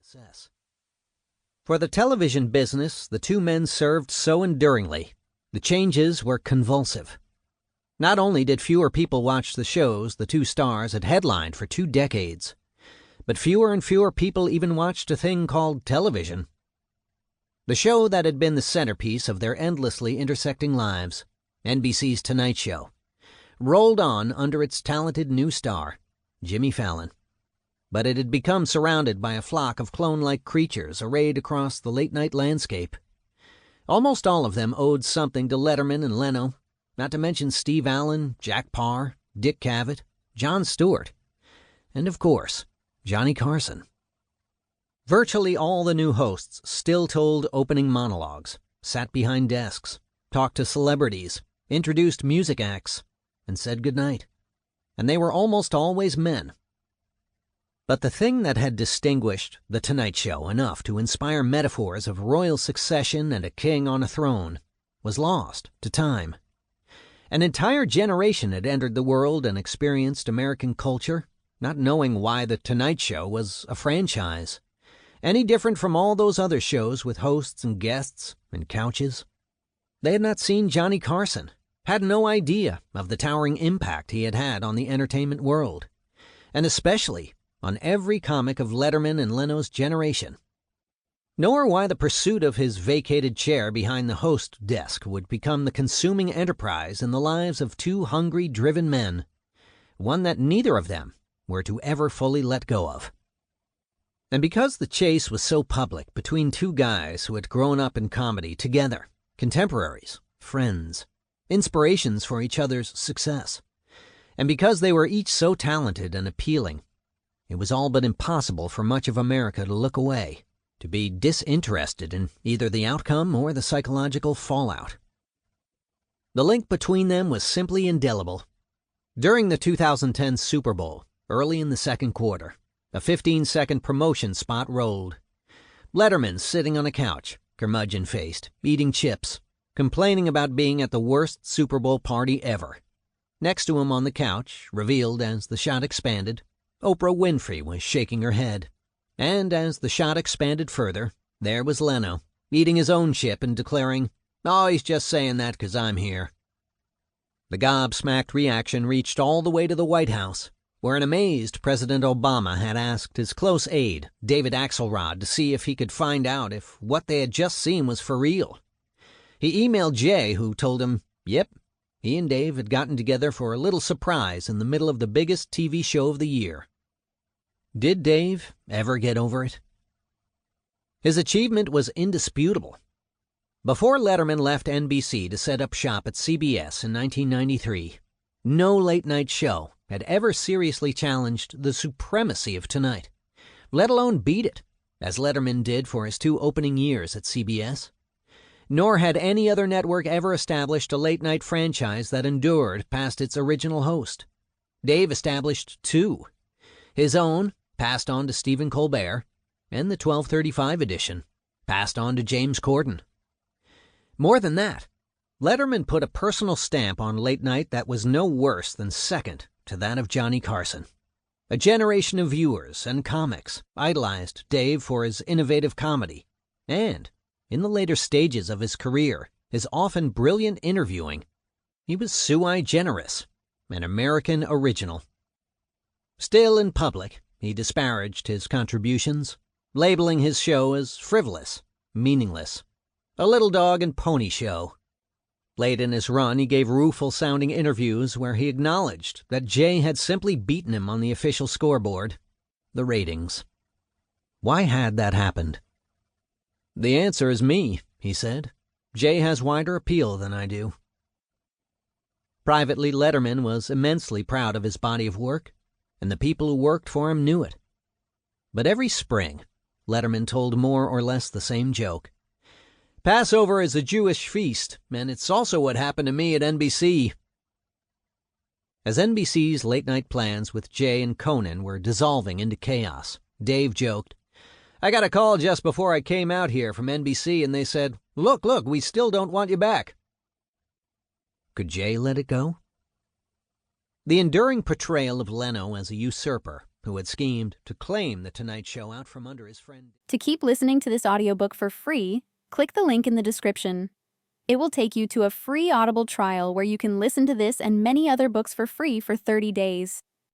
success. For the television business, the two men served so enduringly. The changes were convulsive. Not only did fewer people watch the shows the two stars had headlined for 2 decades, but fewer and fewer people even watched a thing called television. The show that had been the centerpiece of their endlessly intersecting lives, NBC's Tonight Show, rolled on under its talented new star, Jimmy Fallon. But it had become surrounded by a flock of clone-like creatures arrayed across the late-night landscape. Almost all of them owed something to Letterman and Leno, not to mention Steve Allen, Jack Paar, Dick Cavett, Jon Stewart, and, of course, Johnny Carson. Virtually all the new hosts still told opening monologues, sat behind desks, talked to celebrities, introduced music acts, and said goodnight. And they were almost always men. But the thing that had distinguished The Tonight Show enough to inspire metaphors of royal succession and a king on a throne was lost to time. An entire generation had entered the world and experienced American culture, not knowing why The Tonight Show was a franchise, any different from all those other shows with hosts and guests and couches. They had not seen Johnny Carson, had no idea of the towering impact he had had on the entertainment world, and especially on every comic of Letterman and Leno's generation. Nor why the pursuit of his vacated chair behind the host desk would become the consuming enterprise in the lives of 2 hungry, driven men, one that neither of them were to ever fully let go of. And because the chase was so public between 2 guys who had grown up in comedy together, contemporaries, friends, inspirations for each other's success, and because they were each so talented and appealing, it was all but impossible for much of America to look away, to be disinterested in either the outcome or the psychological fallout. The link between them was simply indelible. During the 2010 Super Bowl, early in the second quarter, a 15-second promotion spot rolled. Letterman sitting on a couch, curmudgeon-faced, eating chips, complaining about being at the worst Super Bowl party ever. Next to him on the couch, revealed as the shot expanded, Oprah Winfrey was shaking her head. And as the shot expanded further, there was Leno, eating his own chip and declaring, "Oh, he's just saying that 'cause I'm here." The gobsmacked reaction reached all the way to the White House, where an amazed President Obama had asked his close aide, David Axelrod, to see if he could find out if what they had just seen was for real. He emailed Jay, who told him, yep, he and Dave had gotten together for a little surprise in the middle of the biggest TV show of the year. Did Dave ever get over it? His achievement was indisputable. Before Letterman left NBC to set up shop at CBS in 1993, no late-night show had ever seriously challenged the supremacy of Tonight, let alone beat it, as Letterman did for his 2 opening years at CBS. Nor had any other network ever established a late-night franchise that endured past its original host. Dave established 2. His own, passed on to Stephen Colbert, and the 12:35 edition, passed on to James Corden. More than that, Letterman put a personal stamp on late night that was no worse than second to that of Johnny Carson. A generation of viewers and comics idolized Dave for his innovative comedy, and, in the later stages of his career, his often brilliant interviewing. He was sui generis, an American original. Still in public, he disparaged his contributions, labeling his show as frivolous, meaningless, a little dog and pony show. Late in his run, he gave rueful-sounding interviews where he acknowledged that Jay had simply beaten him on the official scoreboard, the ratings. Why had that happened? "The answer is me," he said. "Jay has wider appeal than I do." Privately, Letterman was immensely proud of his body of work, and the people who worked for him knew it. But every spring, Letterman told more or less the same joke. "Passover is a Jewish feast, and it's also what happened to me at NBC." As NBC's late-night plans with Jay and Conan were dissolving into chaos, Dave joked, "I got a call just before I came out here from NBC, and they said, 'Look, we still don't want you back.'" Could Jay let it go? The enduring portrayal of Leno as a usurper who had schemed to claim The Tonight Show out from under his friend. To keep listening to this audiobook for free, click the link in the description. It will take you to a free Audible trial where you can listen to this and many other books for free for 30 days.